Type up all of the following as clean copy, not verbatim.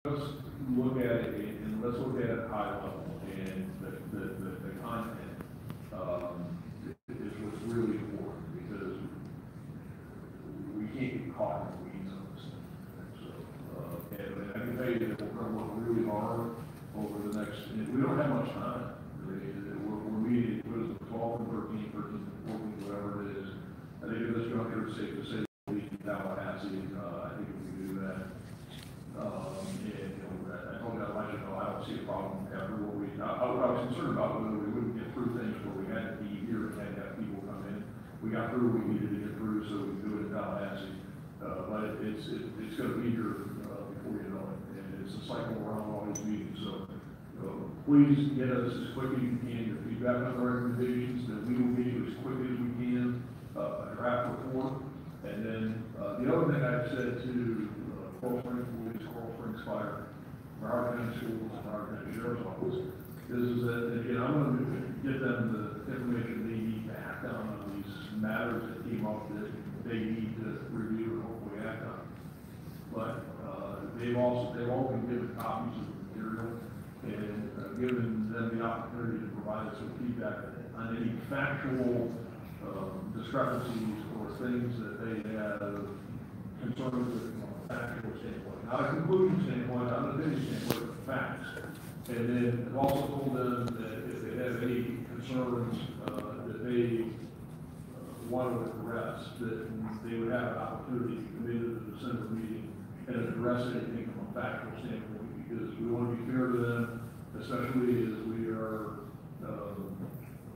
let's look at it and let's look at it high level and the content is what's really important because we can't get caught in the weeds on this thing. So, and I can tell you that we're going to work really hard over the next, and we don't have much time. We're meeting, what is it, 12 and 13, 14, whatever it is. I think at this juncture, it's safe to say we can Tallahassee. I think we can do that. And, you know, I told you, I don't see a problem after what I was concerned about whether we wouldn't get through things where we had to be here and had to have people come in. We got through what we needed to get through, so we can do it in Tallahassee. But it's going to be here before you know it. And it's a cycle around all these meetings. So please get us as quick as you can your feedback on the recommendations, that we will get you as quickly as we can a draft report. And then the other thing I've said to Coral Springs Police, Coral Springs Fire, Broward County Schools, Broward County Sheriff's Office, is that, again, I'm going to get them the information they need to act on these matters that came up that they need to review and hopefully act on. But they've all been given copies of the material and given them the opportunity to provide us with feedback on any factual discrepancies or things that they have concerns with from a factual standpoint. Not a conclusion standpoint, not an opinion standpoint, but facts. And then I've also told them that if they have any concerns that they want to address, that they would have an opportunity to come into the December meeting and address anything from a factual standpoint, because we want to be fair to them, especially as we are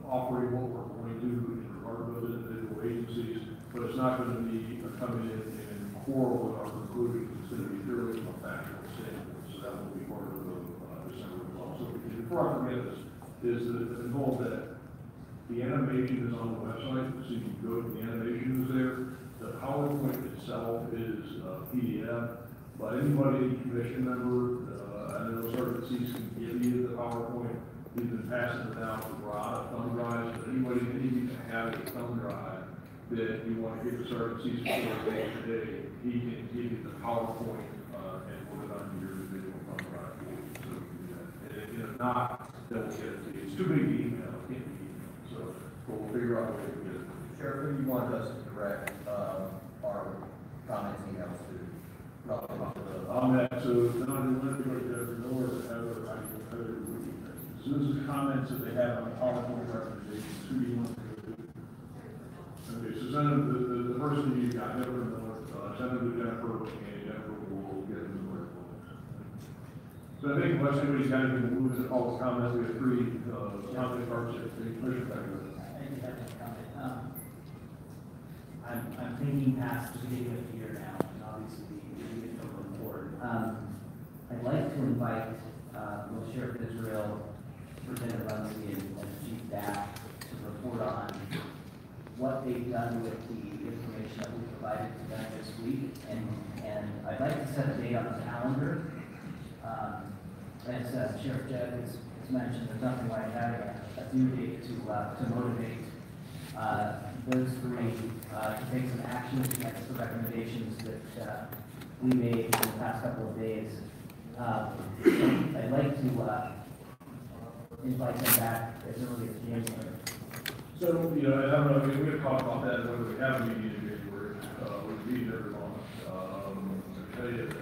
offering what we're going to in regard to those individual agencies, but it's not going to be coming in and quarrel with our conclusions. It's going to be purely from a factual standpoint, so that will be part of the December results. So before I forget this, is the goal that the animation is on the website, so you can go to the animation is there. The PowerPoint itself is PDF, but anybody, commission member, I know certain seats can give you the PowerPoint. We've been passing it out to thumb drives, but anybody needs to have a thumb drive that you want to give a certain seats for today, he can give you the PowerPoint and put it on your individual thumb drive for you. So you can do that. And if not, then we'll get it to you. It's too big to email, it can't be emailed. So we'll figure out a way to get it. Sheriff, you want us to direct our comments and emails to? On that, so then I'm going to go to Miller to have a right to code. As soon as the comments that they have on the PowerPoint recommendations, who do you want to go to? Okay, so send them the person you got, Jennifer Miller, send them to Jennifer, and Jennifer will get them to work. So I think unless anybody's got anything to move to all the comments, we have three comment cards that the commission back with. I do have a comment. I'm thinking past the beginning of the year now, and obviously we get to report. I'd like to invite Sheriff Israel, Superintendent Rumsey, and Chief Daff to report on what they've done with the information that we provided to them this week, and I'd like to set a date on the calendar. As Sheriff Jett has mentioned, there's nothing like having a due date to motivate those three to take some actions against the recommendations that we made in the past couple of days. I'd like to invite them back as early as January. So, you know, I don't know, I mean, we're going to talk about that, whether we have a meeting in January, we meet every month. I tell you that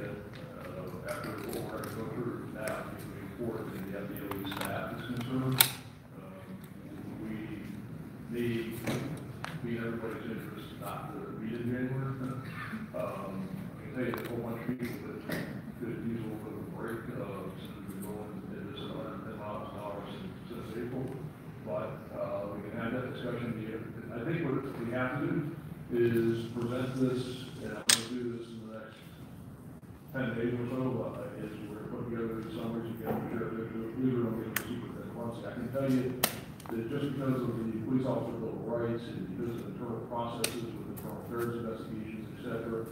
after what we're going to go through now, we report to the FDOE staff is concerned. We need everybody's interest not to meet in January. I can tell you that a whole bunch of people that could use a little bit of a break since we've been going into this $110,000 since April. But we can have that discussion here. I think what we have to do is present this, and I'm going to do this in the next 10 days or so, is we're going to put together the summaries together. These are going to be secret at once. I can tell you that just because of the police officer bill of rights and because of internal processes with internal affairs investigations, etc.,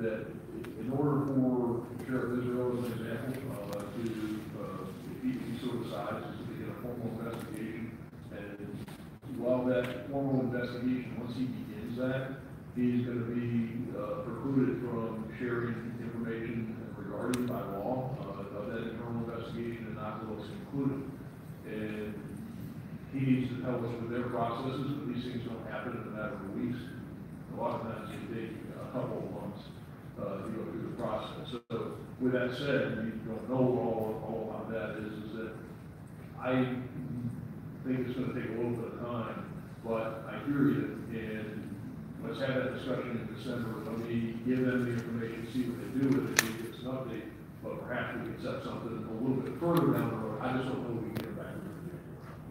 that in order for Sheriff Israel, as an example, if he so decides to begin a formal investigation, and while that formal investigation, once he begins that, he's going to be precluded from sharing information in regard authority by law, of that internal investigation and not what's included. And he needs to tell us what their processes, but these things don't happen in a matter of weeks. A lot of times they take a couple of months, to go through the process. So with that said, you don't know all about that is that I think it's gonna take a little bit of time, but I hear you, and let's have that discussion in December. Let me give them the information, see what they do with it, maybe it's an update, but perhaps we can set something a little bit further down the road. I just don't know if we can get it back.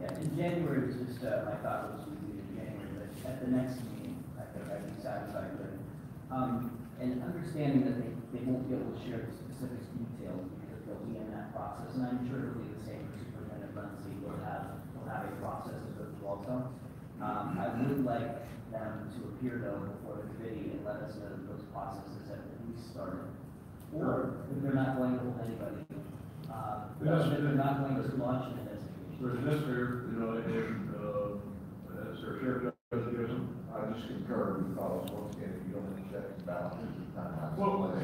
Yeah, in January was just, my thought was we would in January, but at the next meeting, I think I'd be satisfied with it. And understanding that they won't be able to share the specific details because they'll be in that process, and I'm sure it'll be the same for Superintendent Runcie, we'll have a process to go through also. I would like them to appear though before the committee and let us know that those processes have at least started. Or if they're not going to hold anybody, if they're not going to launch an investigation. That's fair, you know, and, that's fair, Sheriff Judge. I just concur because once again, if you don't have checks and balances, it's not how. Well,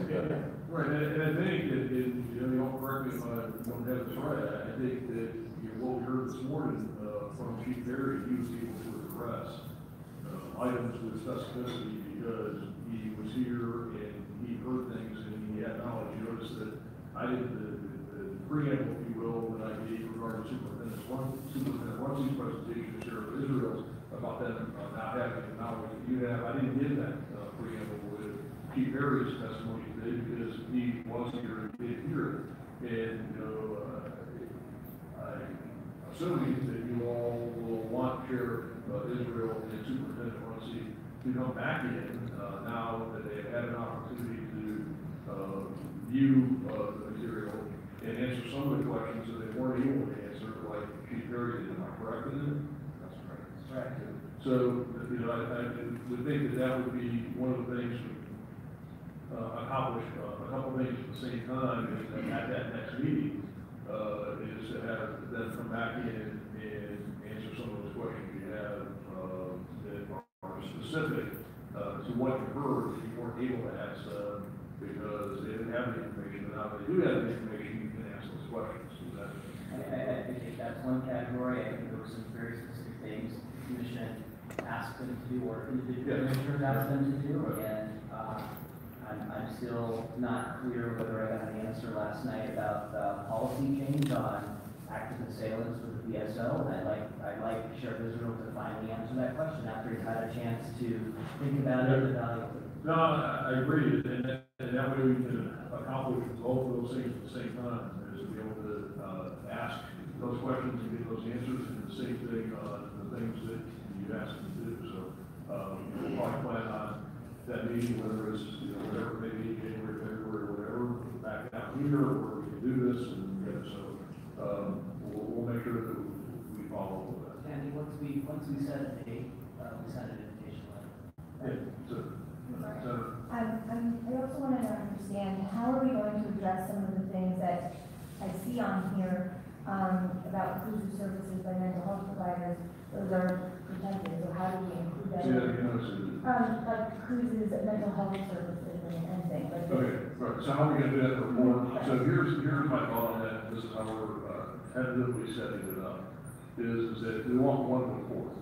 right, and I think that, you know, you don't correct me if I don't have this right, I think that, you know, what we heard this morning, from Chief Perry, he was able to address, items with specificity because he was here and he heard things and he had knowledge. You notice that I did the preamble, if you will, that I gave regarding Superintendent Runcie's presentation to Sheriff Israel about them not having the knowledge that you have. I didn't give that preamble with Chief Perry's testimony today because he wasn't here and didn't hear it. And, you know, assuming that you all will want Sheriff Israel and Superintendent Runcie to come back in now that they have had an opportunity to view the material and answer some of the questions that they weren't able to answer, like Chief Perry did. Am I correct in it? That's right. Right. So, you know, I would think that that would be one of the things to accomplish a couple of things at the same time is that at that next meeting is to have them come back in and answer some of those questions you have that are specific to what you heard that you weren't able to ask because they didn't have the information. But now they do have the information, you can ask those questions. So that, I think that's one category. I think there were some very specific things the commission asked them to do or individual commissioners asked them to do, and I'm still not clear whether I got an answer last night about policy change on active assailants with the BSO. I'd like Sheriff Israel to finally answer that question after he's had a chance to think about it and evaluate it. no, I agree, and that way we can accomplish both of those things at the same time, is to be able to ask those questions and get those answers, and the same thing on the things that you asked them to do. So we'll probably plan on that meeting, whether it's, you know, whatever, maybe January, February, or whatever, back down here, where we can do this, and so we'll make sure that we follow with that. Candy, once we set a date, we send an invitation letter. I also wanted to understand, how are we going to address some of the things that I see on here about inclusive services by mental health providers? Those are protected, so how do we include that? Like cruises, mental health services and things like that. Okay, right, so how are we gonna do that report? So here's my thought on that, this is how we're tentatively setting it up, is that we want one report,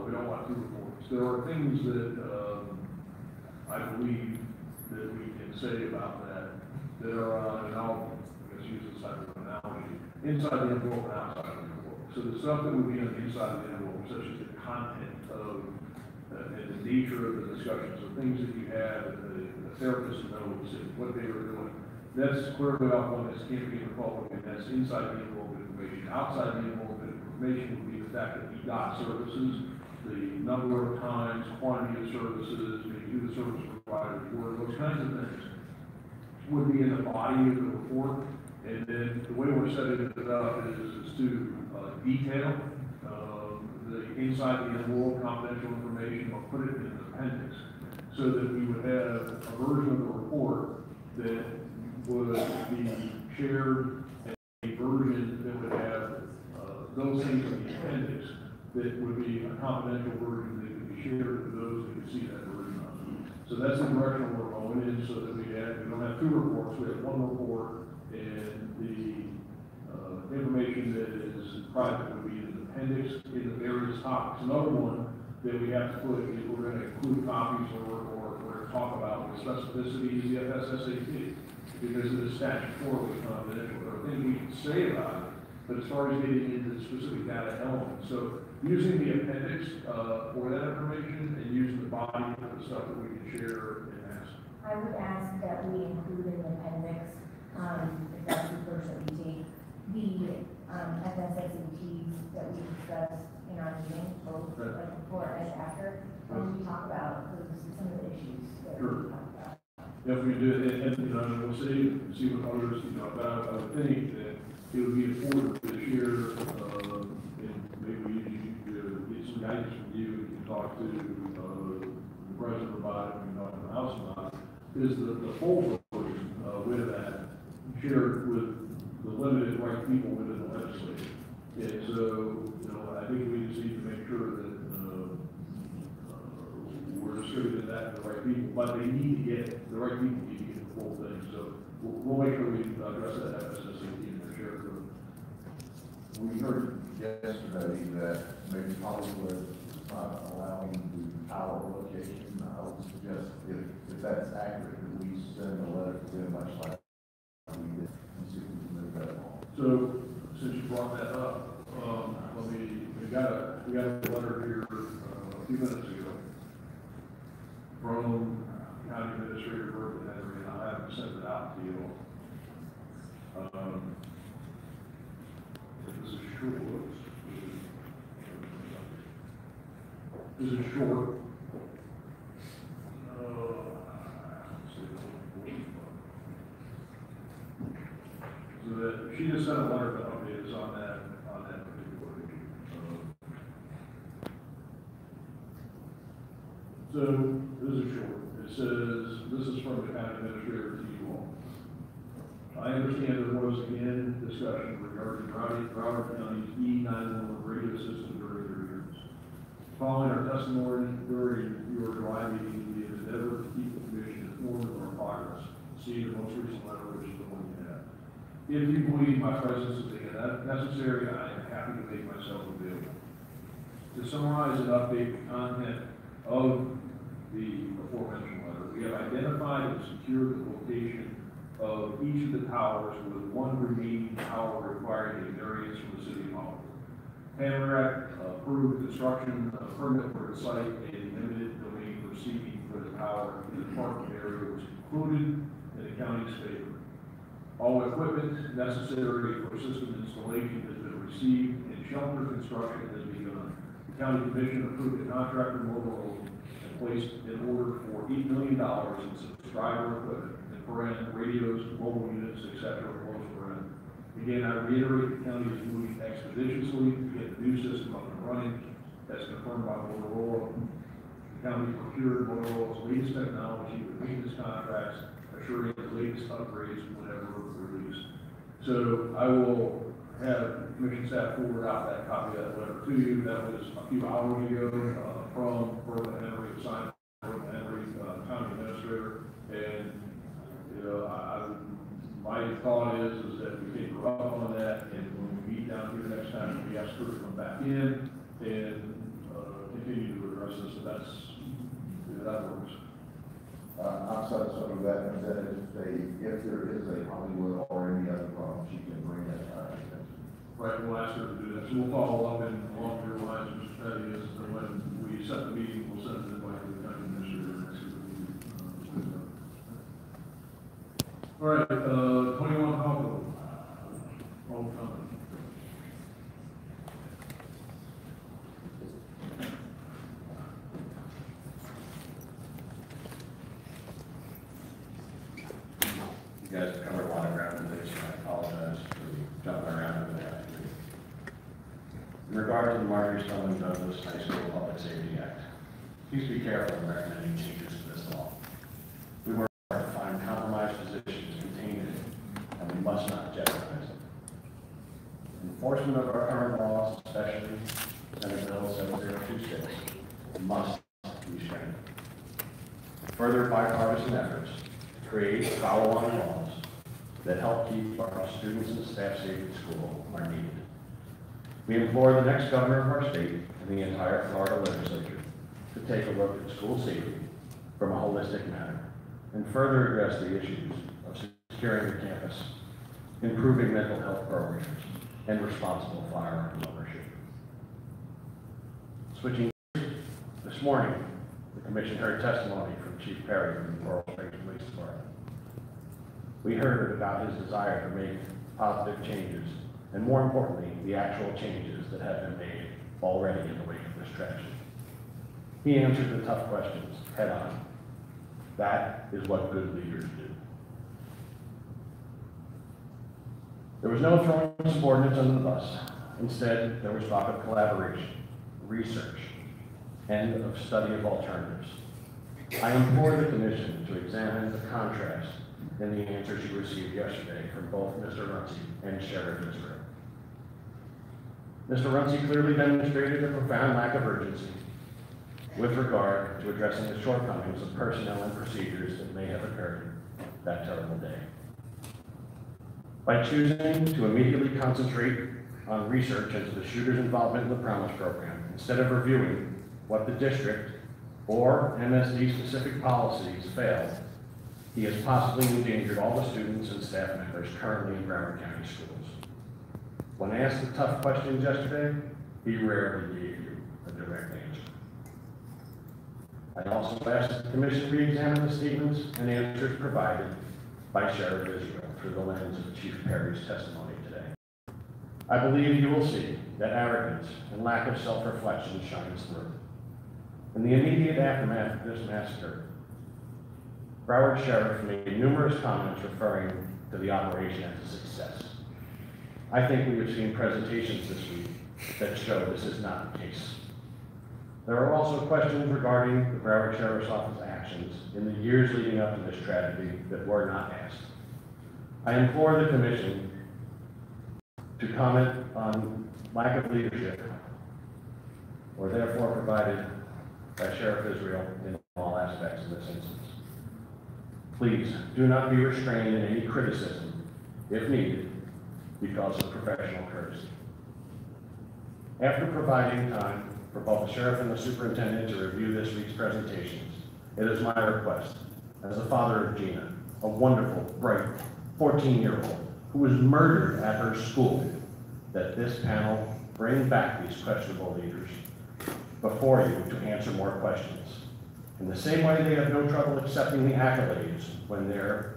we don't want two reports. There are things that, I believe that we can say about that are, and I'll, use this type of analogy, inside the envelope and outside the envelope. So the stuff that would be on the inside of the envelope, such as the content of, and the nature of the discussions, the things that you have, and the therapist knows and what they were doing, that's clearly off one that's can't be in the public, and that's inside the envelope information. Outside the envelope information would be the fact that we got services, the number of times, quantity of services, who the service providers were, those kinds of things would be in the body of the report. And then the way we're setting it up is to detail the inside the envelope confidential information, or put it in an appendix, so that we would have a version of the report that would be shared, and a version that would have those things in the appendix that would be a confidential version that could be shared to those who could see that version of it. So that's the direction we're going. going in so that we don't have two reports, we have one report, and the information that is private would be in the appendix in the various topics. Another one that we have to put is we're going to include copies or talk about with specificity is the FSSAT, because it is statutorily confidential. There are things we can say about it, but as far as getting into the specific data elements, so using the appendix for that information and using the body for the stuff that we can share and ask. I would ask that we include in the appendix, if that's the approach that we take, the FSSATs that we discussed in our meeting, both like before and after, when we talk about some of the issues that we talk about. If we do it, and we'll see what others, but I would think that it would be important this year, and maybe you get some guidance from you, and you can talk to the president about it, and talk to the House about it, is the full version with that shared with the limited right people within the legislature. And so, I think we just need to make sure that we're distributing that to the right people, but they need to get, the right people need to get the full thing. So we'll make sure we address that FSSAT and the share code. We heard yesterday that maybe Hollywood is not allowing the tower location. I would suggest if that's accurate, that we send a letter to them much like we did and see if we can move that along. So since you brought that up, we got a letter here a few minutes ago from County Administrator Burton Henry, and I haven't sent it out to you. This is short. This is short. So that she just sent a letter to update us on that particular issue. So this is short. It says, this is from the county administrator to you all. I understand there was again discussion regarding Broward County's E911 radio system during your hearings. Following our testimony during your July meeting, we have endeavored to keep the commission informed of our progress. See the most recent letter, which is the one you have. If you believe my presence is necessary, I am happy to make myself available. To summarize and update the content of the aforementioned letter, we have identified and secured the location of each of the towers with one remaining tower requiring a variance from the city of Hollywood. Tamarack approved construction permit for the site and eminent domain proceeding for the tower in the parking area was concluded in the county's favor. All equipment necessary for system installation has been received and shelter construction has begun. The county commission approved the contractor Motorola and placed an order for $8 million in subscriber equipment, radios, mobile units, etc. Again, I reiterate, the county is moving expeditiously to get the new system up and running, as confirmed by Motorola. The county procured Motorola's latest technology with maintenance contracts, assuring the latest upgrades whenever released. So I will have commission staff forward out that copy of that letter to you. That was a few hours ago from Burton Henry, signed by Burton Henry, county administrator, and my thought is that we take her up on that, and when we meet down here next time, we ask her to come back in and continue to address this. So that works. Outside of that, if there is a Hollywood or any other problem, she can bring that to our attention. Right, we'll ask her to do that. So we'll follow up in along your lines, Mr. Petty, is that when we set the meeting, we'll send it invite to the county administrator next week. All right, 21 Hollywood. Old company. You guys have covered a lot of ground in this, and I apologize for jumping around over that. In regard to the Marjorie Stoneman Douglas High School Public Safety Act, please be careful in recommending changes to this law. We work hard to find compromise positions contained in it, and we must not jeopardize them. Enforcement of our current laws, especially Senate Bill 7026, must be strengthened. further bipartisan efforts to create follow-on laws that help keep our students and staff safe at school are needed. We implore the next governor of our state and the entire Florida legislature to take a look at school safety from a holistic manner and further address the issues of securing the campus, improving mental health programs, and responsible firearms ownership. Switching gears, this morning, the commission heard testimony from Chief Perry from the Coral Springs Police Department. We heard about his desire to make positive changes, and more importantly, the actual changes that have been made already in the wake of this tragedy. He answered the tough questions head on. That is what good leaders do. There was no throwing subordinates under the bus. Instead, there was talk of collaboration, research, and of study of alternatives. I implore the commission to examine the contrast in the answers you received yesterday from both Mr. Runcie and Sheriff Israel. Mr. Runcie clearly demonstrated a profound lack of urgency with regard to addressing the shortcomings of personnel and procedures that may have occurred that terrible day. By choosing to immediately concentrate on research into the shooter's involvement in the Promise program, instead of reviewing what the district or MSD-specific policies failed, he has possibly endangered all the students and staff members currently in Broward County schools. When asked the tough questions yesterday, he rarely gave you a direct answer. I also asked that the commission re-examine the statements and answers provided by Sheriff Israel through the lens of Chief Perry's testimony today. I believe you will see that arrogance and lack of self-reflection shines through. In the immediate aftermath of this massacre, Broward Sheriff made numerous comments referring to the operation as a success. I think we have seen presentations this week that show this is not the case. There are also questions regarding the Broward Sheriff's Office actions in the years leading up to this tragedy that were not asked. I implore the commission to comment on lack of leadership or therefore provided by Sheriff Israel in all aspects of this instance. Please do not be restrained in any criticism, if needed, because of professional courtesy. After providing time for both the sheriff and the superintendent to review this week's presentations, it is my request, as a father of Gina, a wonderful, bright 14-year-old who was murdered at her school, that this panel bring back these questionable leaders before you to answer more questions. In the same way they have no trouble accepting the accolades when their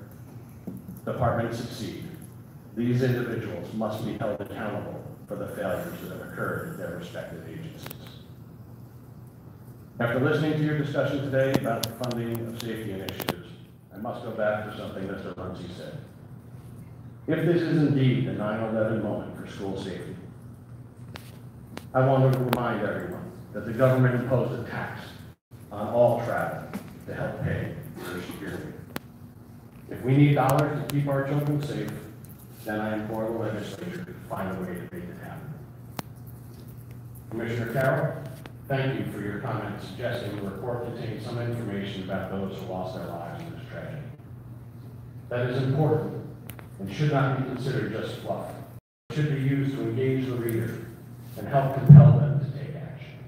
departments succeed, these individuals must be held accountable for the failures that have occurred at their respective agencies. After listening to your discussion today about the funding of safety initiatives, I must go back to something Mr. Runcie said. If this is indeed the 9/11 moment for school safety, I want to remind everyone that the government imposed a tax on all travel to help pay for security. If we need dollars to keep our children safe, then I implore the legislature to find a way to make it happen. Commissioner Carroll, thank you for your comments suggesting the report contains some information about those who lost their lives in this tragedy. That is important and should not be considered just fluff. It should be used to engage the reader and help compel them to take action.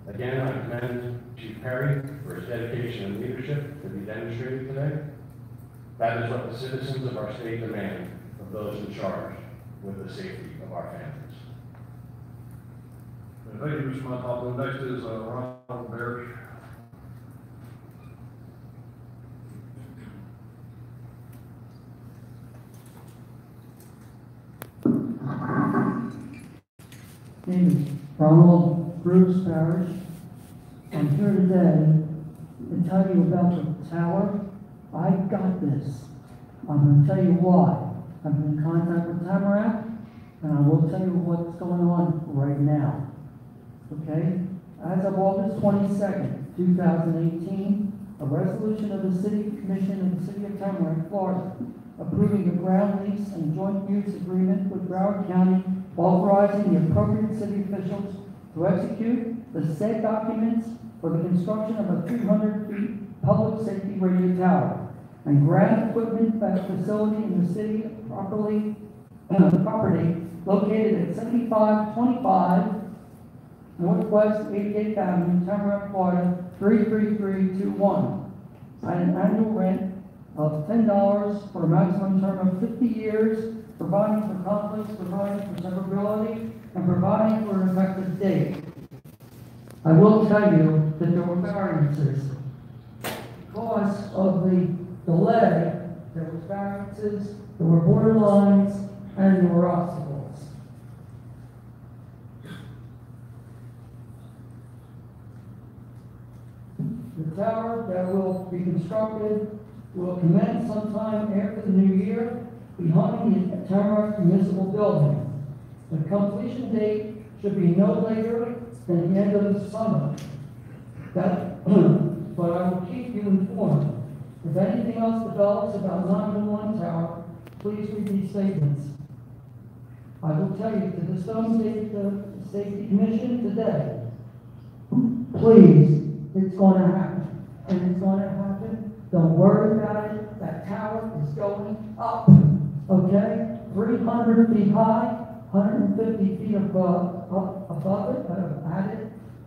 Again, I commend Chief Perry for his dedication and leadership that he demonstrated today. That is what the citizens of our state demand of those in charge with the safety of our families. Thank you, Mr. Montopolo. Next is Ronald Barish. Name is Ronald Bruce Parrish. I'm here today to tell you about the tower. I got this. I'm going to tell you why. I've been in contact with Tamarack, and I will tell you what's going on right now. Okay? As of August 22nd, 2018, a resolution of the City Commission of the City of Tamarack, Florida, approving a ground lease and joint use agreement with Broward County, authorizing the appropriate city officials to execute the said documents for the construction of a 300 feet public safety radio tower and grant equipment facility in the city property located at 7525 Northwest 88th Avenue, Tamarack, Florida, 33321, at an annual rent of $10 for a maximum term of 50 years, providing for conflicts, providing for severability, and providing for an effective date. I will tell you that there were variances. Because of the delay, there were variances, there were borderlines, and there were obstacles. The tower that will be constructed will commence sometime after the new year behind the Tamarack Municipal Building. The completion date should be no later than the end of the summer. But I will keep you informed. If anything else develops about 911 tower, please read these statements. I will tell you to the Stone Safety Commission today, please, it's going to happen. And it's going to happen. Don't worry about it. That tower is going up. Okay? 300 feet high, 150 feet above it.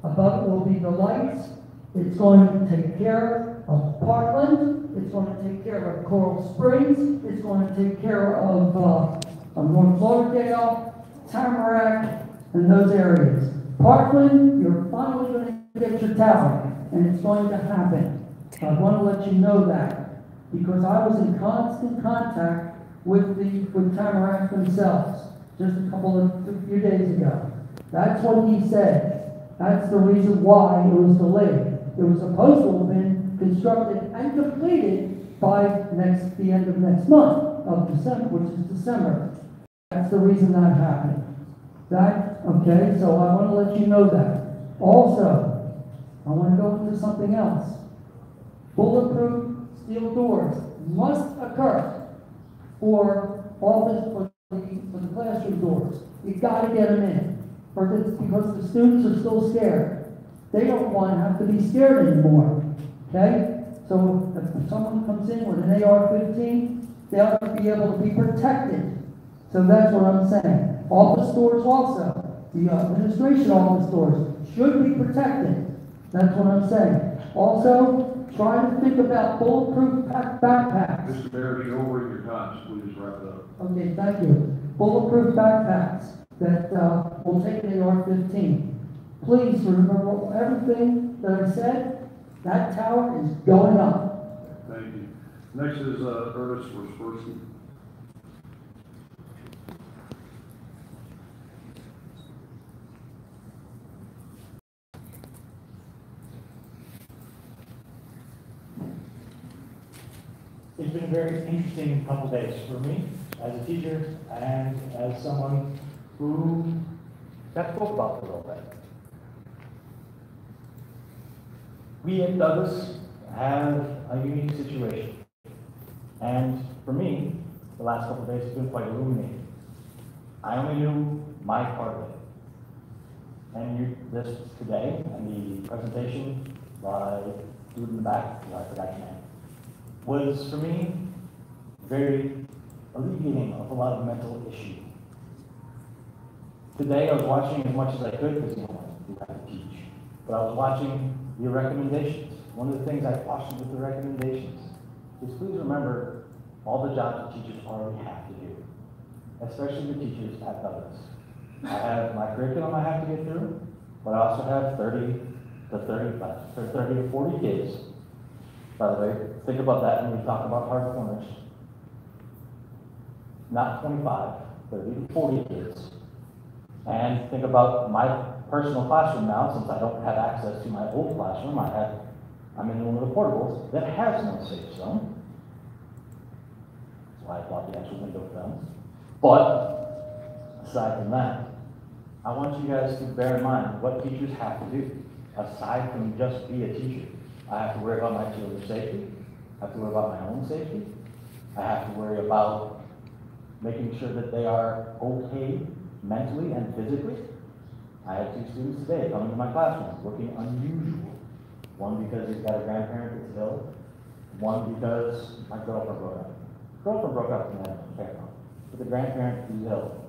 Above it will be the lights. It's going to take care of Parkland. It's going to take care of Coral Springs. It's going to take care of North Lauderdale, Tamarack, and those areas. Parkland, you're finally going to get your tower, and it's going to happen. I want to let you know that because I was in constant contact with Tamarack themselves just a few days ago. That's what he said. That's the reason why it was delayed. It was supposed to have been constructed and completed by the end of next month of December, which is December. That's the reason that happened. Okay, so I want to let you know that. Also, I want to go into something else. Bulletproof steel doors must occur for the classroom doors. You've got to get them in because the students are still scared. They don't want to have to be scared anymore. Okay? So if someone comes in with an AR-15, they'll be able to be protected. So that's what I'm saying. Office doors also, the administration office doors should be protected. That's what I'm saying. Also, try to think about bulletproof backpacks. Mr. Mayor, you're over your time, so please wrap it up. Okay, thank you. Bulletproof backpacks that will take an AR-15. Please remember everything that I said. That tower is going up. Thank you. Next is Ernest Forsberski. It's been a very interesting couple days for me as a teacher and as someone who got spoke about for a little bit. We at Douglas have a unique situation. And for me, the last couple of days have been quite illuminating. I only knew my part of it. And this today, and the presentation by dude in the back, who I forgot your name, was for me very alleviating of a lot of mental issue. Today I was watching as much as I could because we have to teach. But I was watching your recommendations. One of the things I cautioned with the recommendations is please remember all the jobs that teachers already have to do, especially the teachers at Douglas. I have my curriculum I have to get through, but I also have 30 to 40 kids. By the way, think about that when we talk about hard corners. Not 25, 30 to 40 kids. And think about my personal classroom now, since I don't have access to my old classroom. I'm in one of the portables that has no safe zone. That's why I bought the actual window films. But aside from that, I want you guys to bear in mind what teachers have to do, aside from just be a teacher. I have to worry about my children's safety. I have to worry about my own safety. I have to worry about making sure that they are okay mentally and physically. I had 2 students today coming to my classroom looking unusual. One because he's got a grandparent that's ill. One because my girlfriend broke up. Girlfriend broke up and I don't care about. But the grandparent who's ill.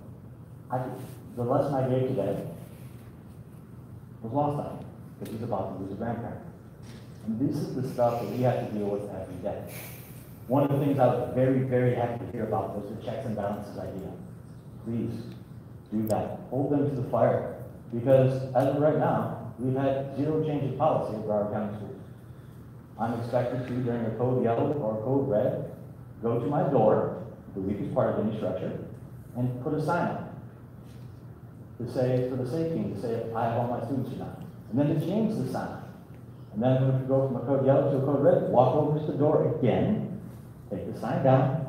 The lesson I gave today was lost on him because he's about to lose a grandparent. And this is the stuff that we have to deal with every day. One of the things I was very, very happy to hear about was the checks and balances idea. Please do that. Hold them to the fire. Because as of right now, we've had zero change of policy at Broward County Schools. I'm expected to, during a code yellow or a code red, go to my door, the weakest part of any structure, and put a sign up to say, for the safety, to say if I have all my students or not. And then to change the sign. And then when we go from a code yellow to a code red, walk over to the door again, take the sign down,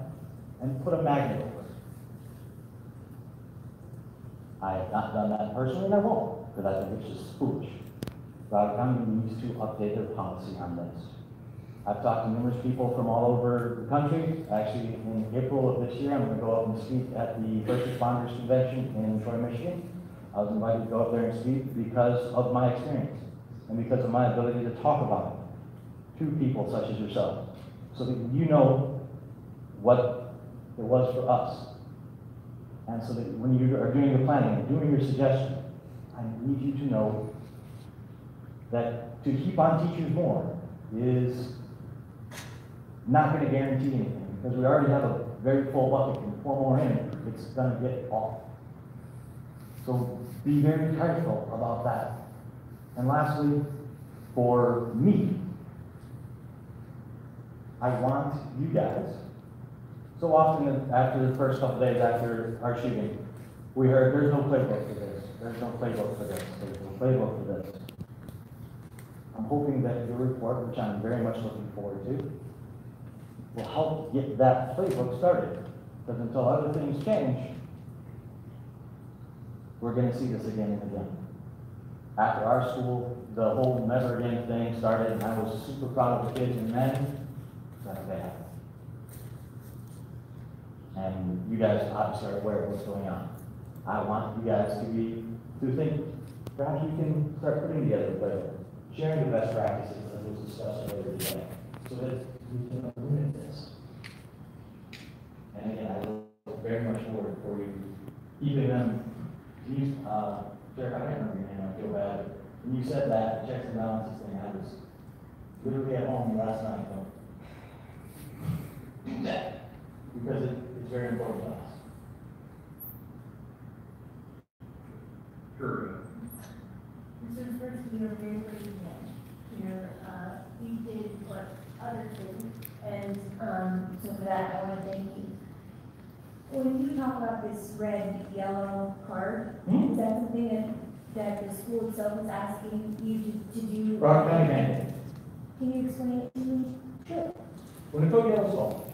and put a magnet over it. I have not done that personally, and I won't, because I think it's just foolish. Broward County needs to update their policy on this. I've talked to numerous people from all over the country. Actually, in April of this year, I'm going to go up and speak at the First Responders Convention in Troy, Michigan. I was invited to go up there and speak because of my experience and because of my ability to talk about it to people such as yourself, so that you know what it was for us. And so that when you are doing the planning and doing your suggestion, I need you to know that to keep on teachers more is not going to guarantee anything, because we already have a very full bucket, and 4 more in, it's going to get off. So be very careful about that. And lastly, for me, I want you guys, so often after the first couple days after our shooting, we heard there's no playbook for this, there's no playbook for this, there's no playbook for this. I'm hoping that your report, which I'm very much looking forward to, will help get that playbook started. Because until other things change, we're going to see this again and again. After our school, the whole never again thing started, and I was super proud of the kids, and then that's what happened. And you guys obviously are aware of what's going on. I want you guys to think, perhaps we can start putting together a playbook, sharing the best practices as was discussed earlier today, so that we can eliminate this. And again, I look very much forward for you keeping them. Derek, I can't remember your name, I feel bad. When you said that, checks and balances thing, I was literally at home last night going, do that, because it's very important to us. Sure. This is first year, very first year, we did what others did, and, so for that, I want to thank you. When you talk about this red, yellow card, is that something that the school itself is asking you to do? Broward County mandate. Can you explain it to me? Sure. When the code yellow fall,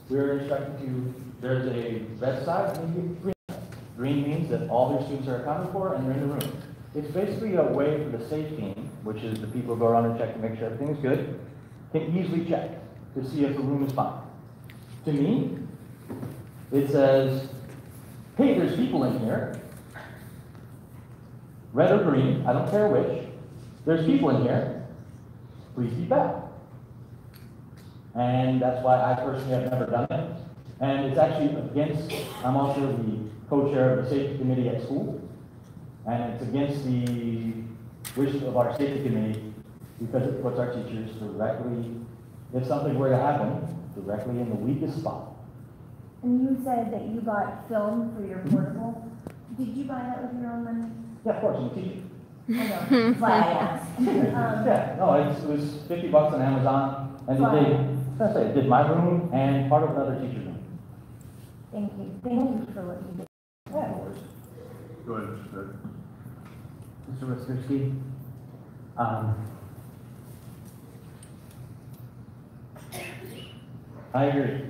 we're instructed to, there's a red side and a green side. Green means that all their students are accounted for and they're in the room. It's basically a way for the safe team, which is the people who go around and check to make sure everything is good, can easily check to see if the room is fine. To me, it says, hey, there's people in here, red or green, I don't care which, there's people in here, please be back. And that's why I personally have never done it. And it's actually against, I'm also the co-chair of the safety committee at school, and it's against the wishes of our safety committee because it puts our teachers directly, if something were to happen, directly in the weakest spot. And you said that you got film for your portable. Did you buy that with your own money? Yeah, of course, I'm a teacher. I know, that's why I asked. Yeah, no, it was $50 on Amazon, and it did my room and part of another teacher's room. Thank you for what you did. Yeah, no worries. Go ahead, Mr. Mr. Wisniewski, I agree.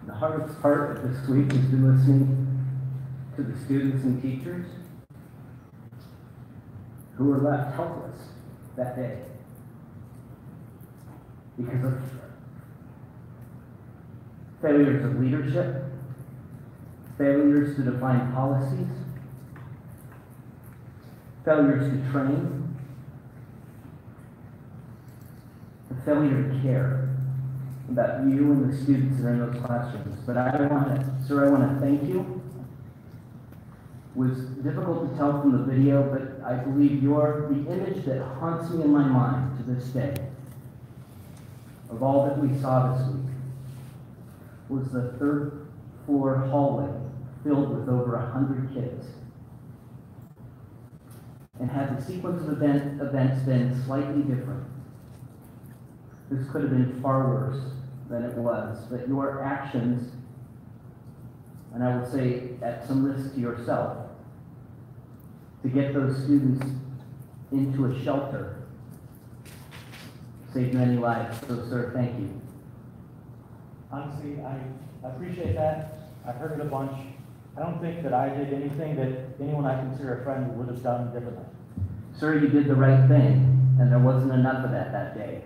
The hardest part of this week has been listening to the students and teachers who were left helpless that day because of failures of leadership failures to define policies, failures to train, the failure to care about you and the students that are in those classrooms. But sir, I want to thank you. It was difficult to tell from the video, but I believe you're the image that haunts me in my mind to this day of all that we saw this week was the third floor hallway filled with over 100 kids. And had the sequence of events been slightly different, this could have been far worse than it was. But your actions, and I will say at some risk to yourself, to get those students into a shelter saved many lives. So, sir, thank you. Honestly, I appreciate that. I've heard it a bunch. I don't think that I did anything that anyone I consider a friend would have done differently. Sir, you did the right thing, and there wasn't enough of that day.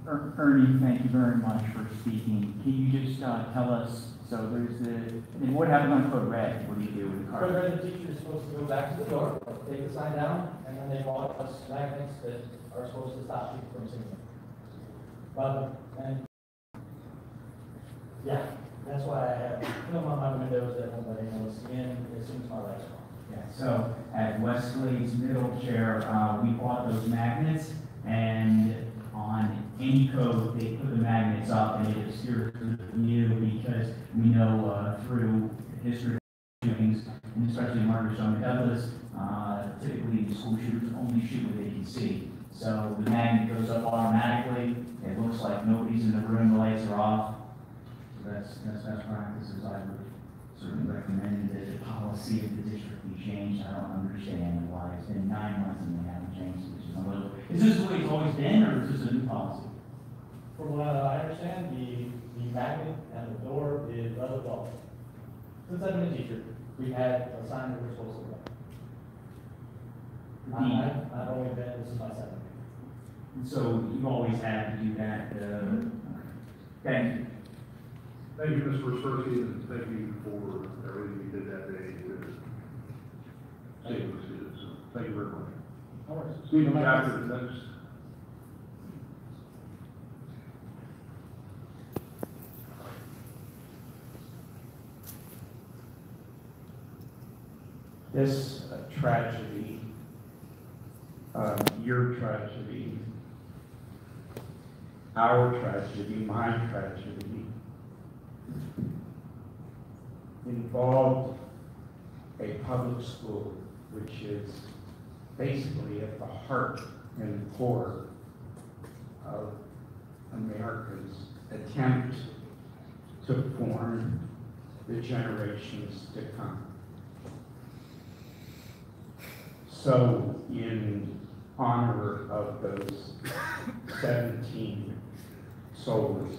Ernie, thank you very much for speaking. Can you just tell us, so there's what happens on code red? What do you do with the car? Code red, the teacher is supposed to go back to the door, take the sign down, and then they bought us magnets that are supposed to stop people from seeing them. And yeah, that's why I have film on my windows that nobody knows in as soon as my lights are on. Yeah, so at Westlake's middle chair, we bought those magnets, and on any code, they put the magnets up and it obscures the view because we know through history of shootings, and especially Margaret Stone Douglas, typically the school shooters only shoot what they can see. So the magnet goes up automatically. It looks like nobody's in the room, the lights are off. So that's best practices. I would certainly recommend that the policy of the district be changed. I don't understand why it's been 9 months and they haven't changed it. Is this the way it's always been, or is this a new policy? From what I understand, the magnet and the door is rather well. Since I've been a teacher, we had a sign that we're supposed to go. I've only been, this is my second. So you've always had to do that. Thank you. Thank you, Mr. Persky, and thank you for everything you did that day to save the students. So thank you very much. Stephen, after the next. This tragedy, your tragedy, our tragedy, my tragedy, involved a public school, which is basically at the heart and core of America's attempt to form the generations to come. So in honor of those 17 souls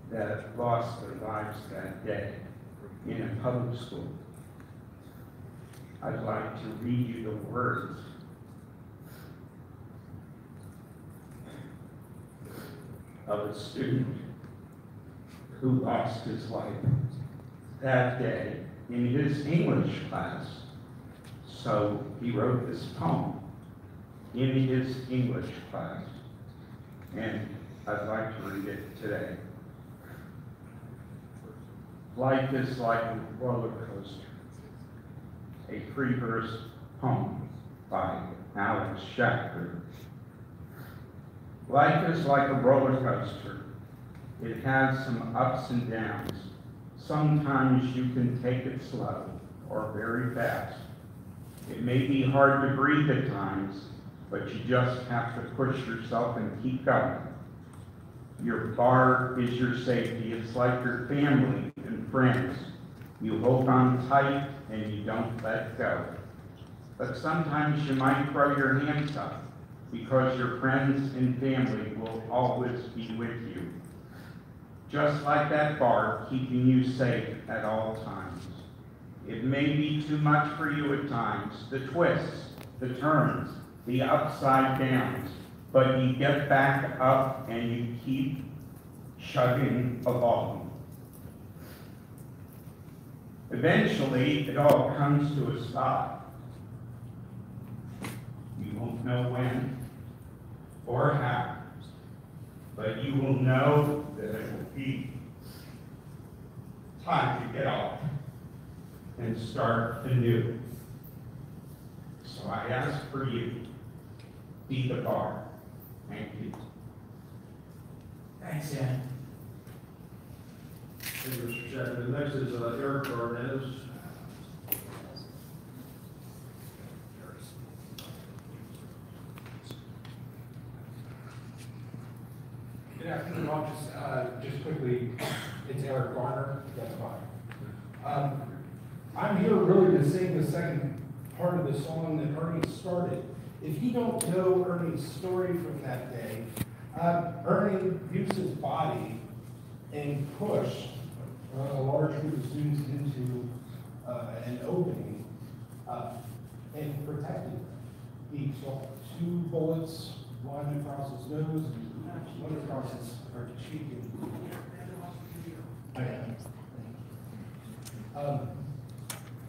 that lost their lives that day in a public school, I'd like to read you the words of a student who lost his life that day in his English class. So he wrote this poem in his English class, and I'd like to read it today. Life is like a roller coaster. A free-verse poem by Alex Shackford. Life is like a roller coaster. It has some ups and downs. Sometimes you can take it slow or very fast. It may be hard to breathe at times, but you just have to push yourself and keep going. Your bar is your safety. It's like your family and friends. You hold on tight and you don't let go. But sometimes you might throw your hands up because your friends and family will always be with you. Just like that bar, keeping you safe at all times. It may be too much for you at times, the twists, the turns, the upside downs, but you get back up and you keep chugging along. Eventually, it all comes to a stop. You won't know when or how, but you will know that it will be time to get off and start anew. So I ask for you, be the bar. Thank you. Thanks, Ed. Thank you, Mr. Chapman. Next is Eric Barnez. Good afternoon, I'll just quickly, it's Eric Garner, that's fine. I'm here really to sing the second part of the song that Ernie started. If you don't know Ernie's story from that day, Ernie used his body and pushed a large group of students into an opening and protected them. He saw 2 bullets, one across his nose and one across his cheek.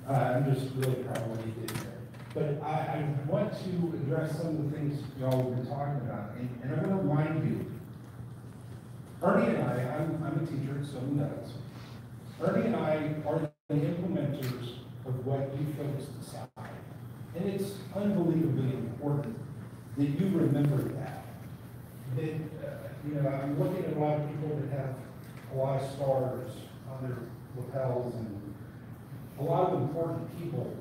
I'm just really proud of what he did there. But I want to address some of the things y'all have been talking about, and I want to remind you, Ernie and I'm a teacher, so he knows. Ernie and I are the implementers of what you folks decide. And it's unbelievably important that you remember that. That, I'm looking at a lot of people that have a lot of stars on their lapels and a lot of important people.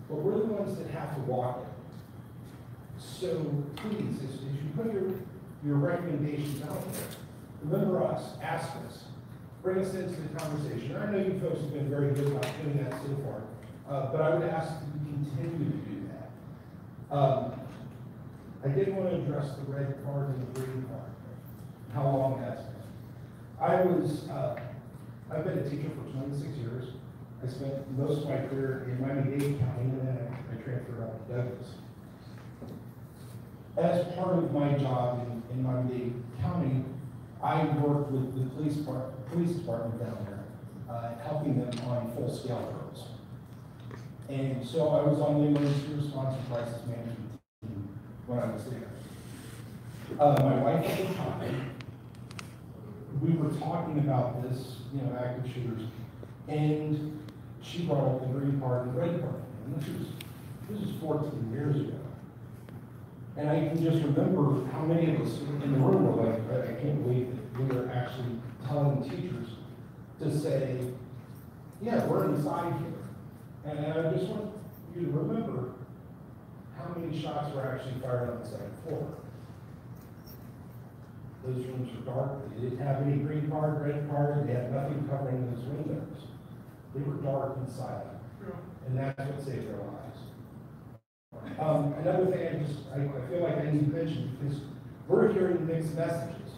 But we're the ones that have to walk it. So please, as you put your recommendations out there, remember us, ask us, bring us into the conversation. I know you folks have been very good about doing that so far, but I would ask that you continue to do that. I did want to address the red card and the green card, how long that's been. I've been a teacher for 26 years. I spent most of my career in Miami-Dade County, and then I transferred out to Douglas. As part of my job in Miami-Dade County, I worked with the police department down there, helping them on full-scale drills. And so I was on the emergency response and crisis management team when I was there. My wife at the time, we were talking about this, active shooters, and she brought up the green card and the red card. And this was 14 years ago. And I can just remember how many of us in the room were like, I can't believe that we were actually telling teachers to say, yeah, we're inside here. And I just want you to remember how many shots were actually fired on the second floor. Those rooms were dark. They didn't have any green card, red card. They had nothing covering those windows. They were dark inside. And that's what saved their lives. Another thing I feel like I need to mention, because we're hearing mixed messages.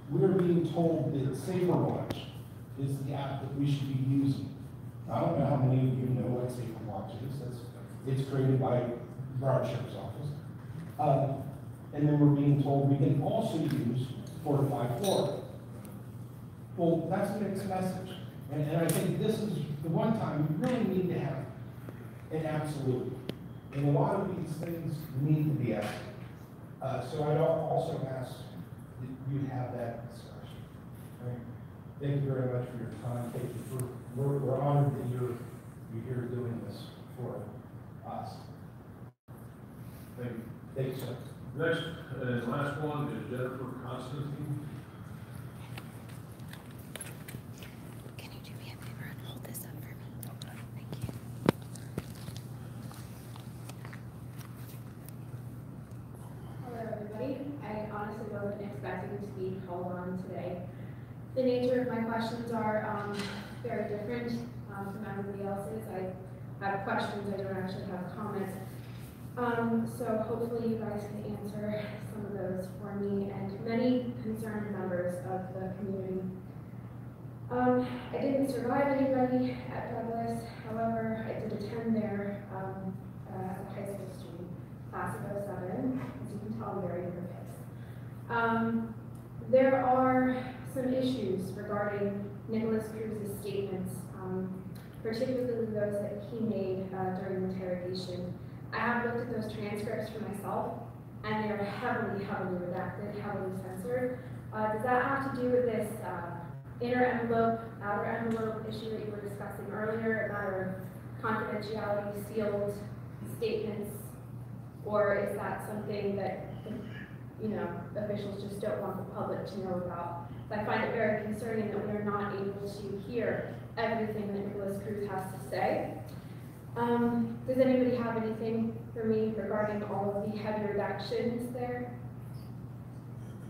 We're being told that Safer Watch is the app that we should be using. I don't know how many of you know what Safer Watch is. It's created by Broward Sheriff's Office. And then we're being told we can also use Fortify Florida. Well, that's a mixed message. And I think this is the one time we really need to have an absolute. And a lot of these things need to be asked. So I'd also ask that you have that discussion. Right? Thank you very much for your time. Thank you for, we're honored that you're here doing this for us. Thank you. Thank you, sir. Next and last one is Jennifer Constantine. Can you do me a favor and hold this up for me? Thank you. Hello, everybody. I honestly wasn't expecting to be called on today. The nature of my questions are very different from everybody else's. I have questions, I don't actually have comments. So hopefully you guys can answer some of those for me and many concerned members of the community. I didn't survive anybody at Douglas, however, I did attend there as a high school student, class of 07, as you can tell, I'm very nervous. There are some issues regarding Nicholas Cruz's statements, particularly those that he made during the interrogation. I have looked at those transcripts for myself, and they are heavily, heavily redacted, heavily censored. Does that have to do with this inner envelope, outer envelope issue that you were discussing earlier, a matter of confidentiality, sealed statements, or is that something that, you know, officials just don't want the public to know about? So I find it very concerning that we are not able to hear everything that Nicholas Cruz has to say. Does anybody have anything for me regarding all of the heavy redactions there?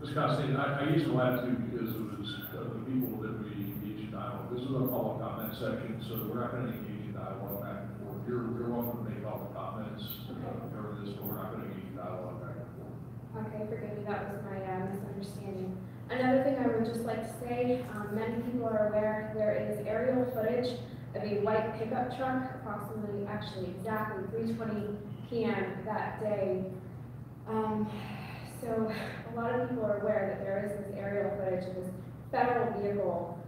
Ms. Costin, I used to laugh too because it was the people that we engage in dialogue. This is a public comment section, so we're not going to engage in dialogue back and forth. You're welcome to make public comments over this, but we're not going to engage in dialogue back and forth. Okay, forgive me, that was my misunderstanding. Another thing I would just like to say, many people are aware there is aerial footage of a white pickup truck approximately, actually exactly 3:20 p.m. that day. So a lot of people are aware that there is this aerial footage of this federal vehicle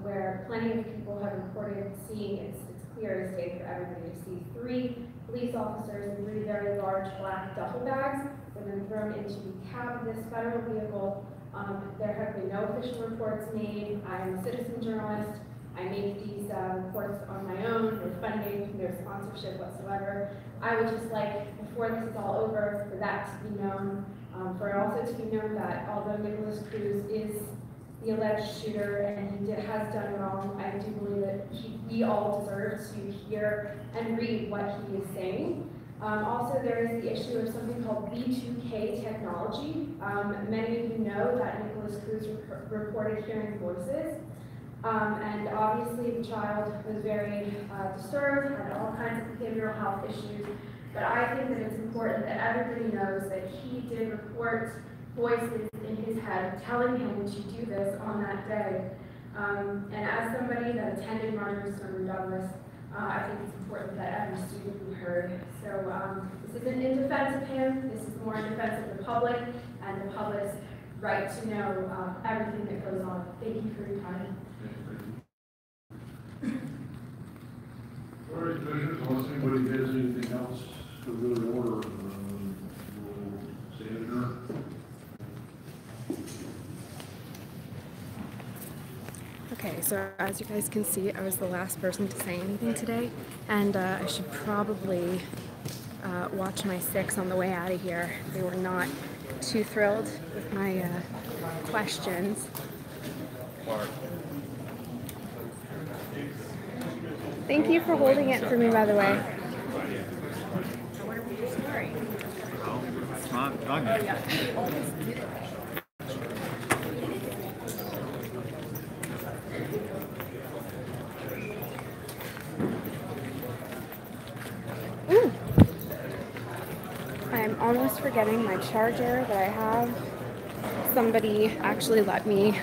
where plenty of people have reported seeing it's clear as day for everybody to see 3 police officers and 3 very large black duffel bags that have been thrown into the cab of this federal vehicle. There have been no official reports made. I'm a citizen journalist. I make these reports on my own, no funding, no sponsorship whatsoever. I would just like, before this is all over, for that to be known, for it also to be known that although Nicholas Cruz is the alleged shooter and he has done wrong, I do believe that we all deserve to hear and read what he is saying. Also, there is the issue of something called B2K technology. Many of you know that Nicholas Cruz reported hearing voices. And obviously the child was very disturbed, had all kinds of behavioral health issues. But I think that it's important that everybody knows that he did report voices in his head telling him to do this on that day. And as somebody that attended Marjorie Stoneman Douglas, I think it's important that every student be heard. So this isn't in defense of him, this is more in defense of the public and the public's right to know everything that goes on. Thank you for your time. All right, Commissioners, unless anybody has anything else to go to order, we'll stand adjourned. Okay, so as you guys can see, I was the last person to say anything today, and I should probably watch my 6 on the way out of here. They were not too thrilled with my questions. Thank you for holding it for me, by the way. It's not done yet. Ooh. I'm almost forgetting my charger that I have. Somebody actually let me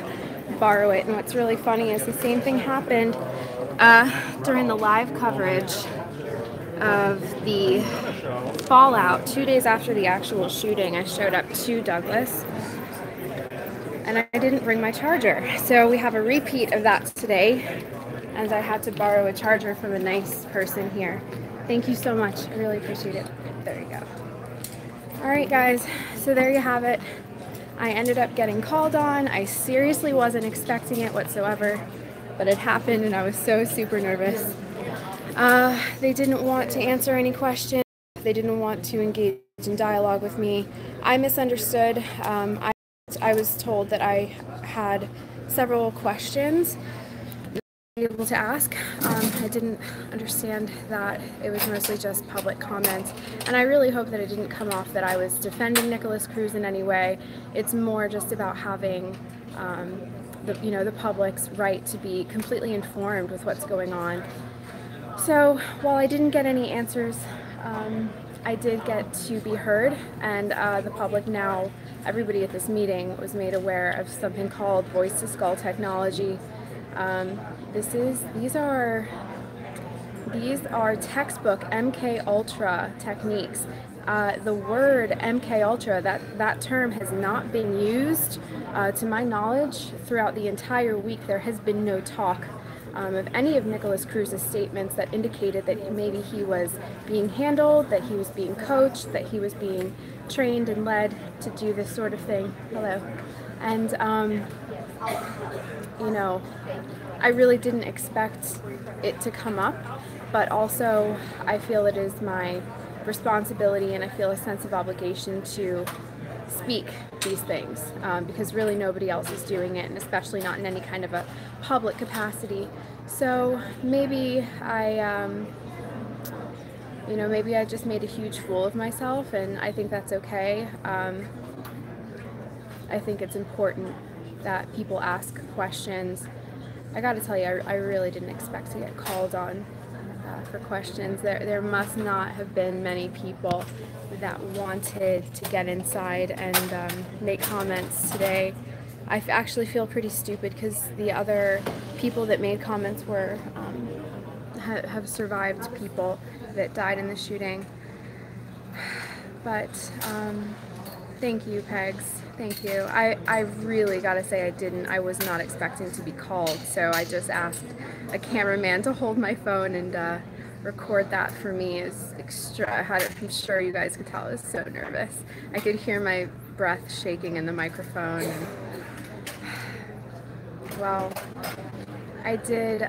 borrow it, and what's really funny is the same thing happened during the live coverage of the fallout 2 days after the actual shooting. I showed up to Douglas and I didn't bring my charger, so we have a repeat of that today, and I had to borrow a charger from a nice person here. Thank you so much, I really appreciate it. There you go. Alright guys, so there you have it. I ended up getting called on. I seriously wasn't expecting it whatsoever, but it happened and I was so super nervous. They didn't want to answer any questions. They didn't want to engage in dialogue with me. I misunderstood. I was told that I had several questions to be able to ask. I didn't understand that it was mostly just public comments, and I really hope that it didn't come off that I was defending Nicholas Cruz in any way. It's more just about having the public's right to be completely informed with what's going on. So while I didn't get any answers, I did get to be heard, and the public now, everybody at this meeting was made aware of something called voice-to-skull technology. These are These are textbook MK Ultra techniques. The word MK Ultra, that term has not been used, to my knowledge, throughout the entire week. There has been no talk of any of Nicholas Cruz's statements that indicated that maybe he was being handled, that he was being coached, that he was being trained and led to do this sort of thing. Hello. And, you know, I really didn't expect it to come up, but also I feel it is my responsibility and I feel a sense of obligation to speak these things, because really nobody else is doing it, and especially not in any kind of a public capacity. So maybe maybe I just made a huge fool of myself, and I think that's okay. I think it's important that people ask questions. I gotta tell you, I really didn't expect to get called on for questions. There must not have been many people that wanted to get inside and make comments today. I actually feel pretty stupid because the other people that made comments were have survived people that died in the shooting. But thank you, Pegs. Thank you. I really gotta say I was not expecting to be called, so I just asked a cameraman to hold my phone and record that for me. Is extra. I'm sure you guys could tell I was so nervous. I could hear my breath shaking in the microphone. And, well, I did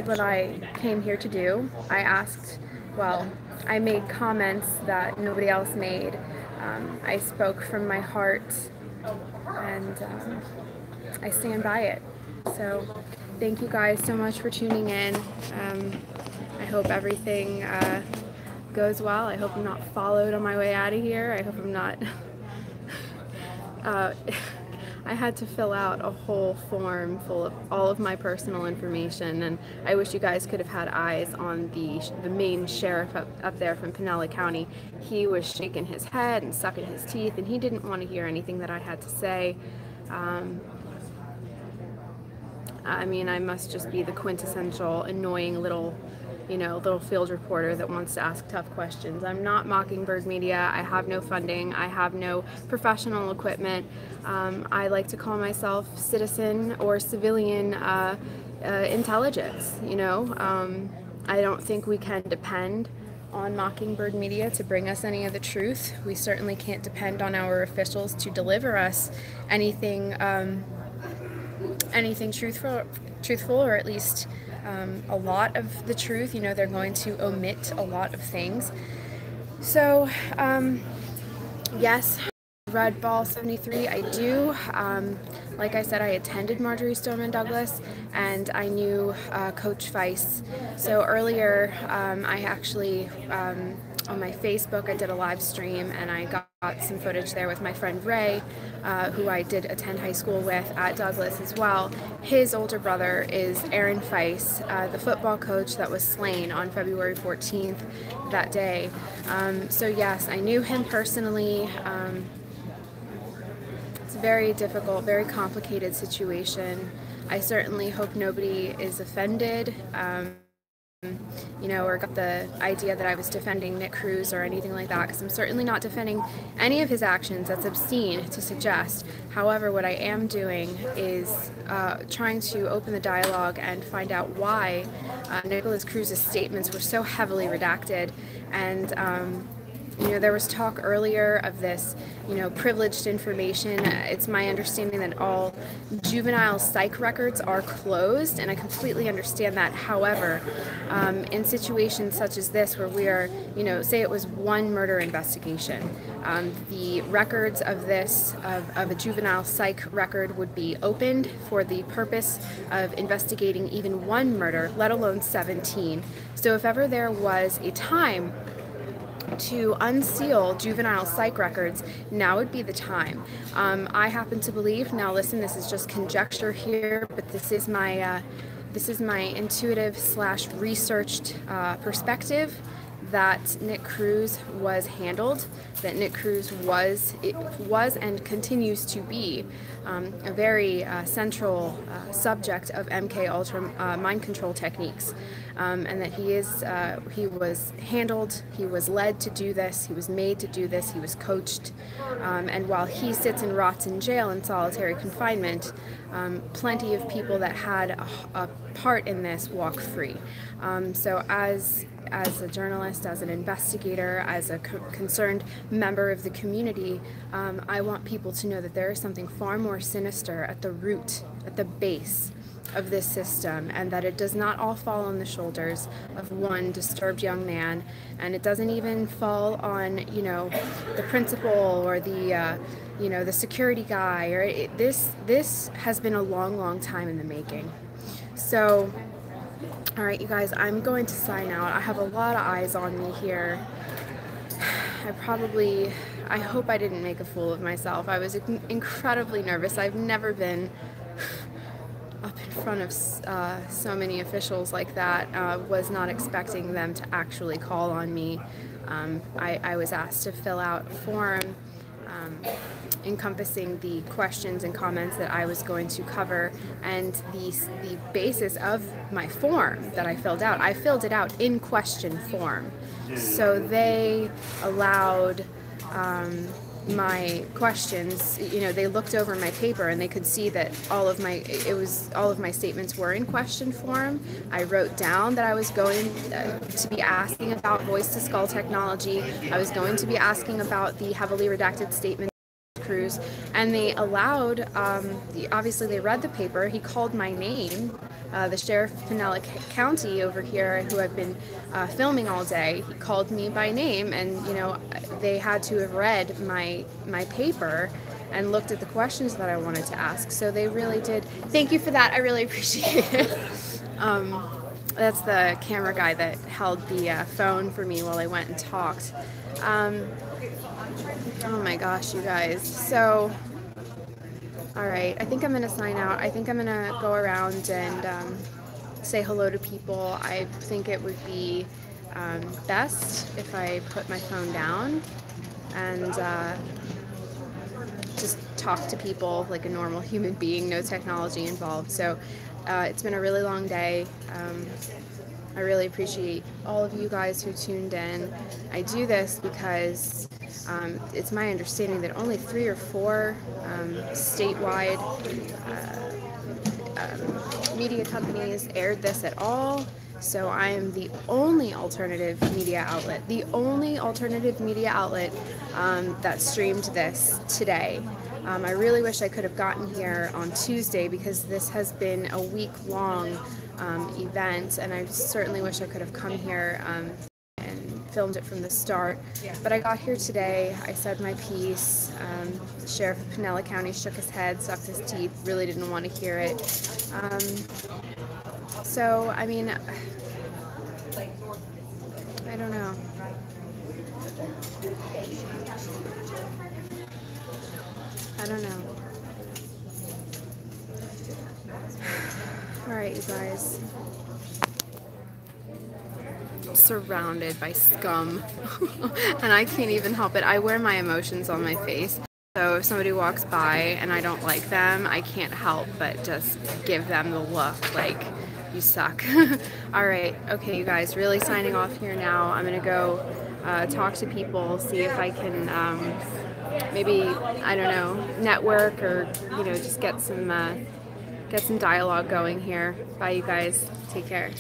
what I came here to do. I made comments that nobody else made. I spoke from my heart, and I stand by it. So thank you guys so much for tuning in. I hope everything goes well. I hope I'm not followed on my way out of here. I hope I'm not... I had to fill out a whole form full of all of my personal information, and I wish you guys could have had eyes on the main sheriff up there from Pinellas County. He was shaking his head and sucking his teeth, and he didn't want to hear anything that I had to say. I mean, I must just be the quintessential annoying little field reporter that wants to ask tough questions. I'm not Mockingbird Media. I have no funding. I have no professional equipment. I like to call myself citizen or civilian intelligence, I don't think we can depend on Mockingbird Media to bring us any of the truth. We certainly can't depend on our officials to deliver us anything truthful, or at least a lot of the truth. They're going to omit a lot of things. So, yes, Red Ball 73, I do. Like I said, I attended Marjorie Stoneman Douglas, and I knew Coach Weiss. So earlier, I actually, on my Facebook, I did a live stream, and I got some footage there with my friend Ray, who I did attend high school with at Douglas as well. His older brother is Aaron Weiss, the football coach that was slain on February 14th that day. So yes, I knew him personally. It's a very difficult, very complicated situation. I certainly hope nobody is offended, or got the idea that I was defending Nick Cruz or anything like that, because I'm certainly not defending any of his actions. That's obscene to suggest. However, what I am doing is trying to open the dialogue and find out why Nicholas Cruz's statements were so heavily redacted. And there was talk earlier of this, privileged information. It's my understanding that all juvenile psych records are closed, and I completely understand that. However, in situations such as this, where we are, say it was one murder investigation, the records of a juvenile psych record would be opened for the purpose of investigating even one murder, let alone 17. So if ever there was a time to unseal juvenile psych records, now would be the time. I happen to believe, now listen, this is just conjecture here, but this is my intuitive / researched perspective, that Nick Cruz was handled, that Nick Cruz was and continues to be a very central subject of MK Ultra mind control techniques, and that he was handled, he was led to do this, he was made to do this, he was coached, and while he sits and rots in jail in solitary confinement, plenty of people that had a part in this walk free. So as a journalist, as an investigator, as a concerned member of the community, I want people to know that there is something far more sinister at the root, at the base of this system, and that it does not all fall on the shoulders of one disturbed young man, and it doesn't even fall on, you know, the principal or the you know, the security guy, or this has been a long time in the making. So all right, you guys, I'm going to sign out. I have a lot of eyes on me here. I hope I didn't make a fool of myself. I was incredibly nervous. I've never been up in front of so many officials like that. Was not expecting them to actually call on me. I was asked to fill out a form encompassing the questions and comments that I was going to cover, and the basis of my form that I filled it out in question form. So they allowed my questions, you know, they looked over my paper and they could see that all of my statements were in question form. I wrote down that I was going to be asking about voice to skull technology. I was going to be asking about the heavily redacted statement Cruz, and they allowed, obviously they read the paper. He called my name, the sheriff of Pinellas County over here, who I've been filming all day. He called me by name, and you know, they had to have read my paper and looked at the questions that I wanted to ask. So they really did. Thank you for that. I really appreciate it. That's the camera guy that held the phone for me while I went and talked. Oh my gosh, you guys. So, all right, I think I'm going to sign out. I think I'm going to go around and say hello to people. I think it would be best if I put my phone down and just talk to people like a normal human being, no technology involved. So it's been a really long day. I really appreciate all of you guys who tuned in. I do this because it's my understanding that only 3 or 4 statewide media companies aired this at all. So I am the only alternative media outlet, that streamed this today. I really wish I could have gotten here on Tuesday, because this has been a week-long event, and I certainly wish I could have come here and filmed it from the start. But I got here today, I said my piece. The sheriff of Pinellas County shook his head, sucked his teeth, really didn't want to hear it. So, I mean, I don't know. I don't know. Alright, you guys. I'm surrounded by scum. And I can't even help it. I wear my emotions on my face. So if somebody walks by and I don't like them, I can't help but just give them the look like, you suck. Alright, okay, you guys, really signing off here now. I'm gonna go talk to people, see if I can maybe, I don't know, network, or, you know, just get some dialogue going here. Bye, you guys. Take care.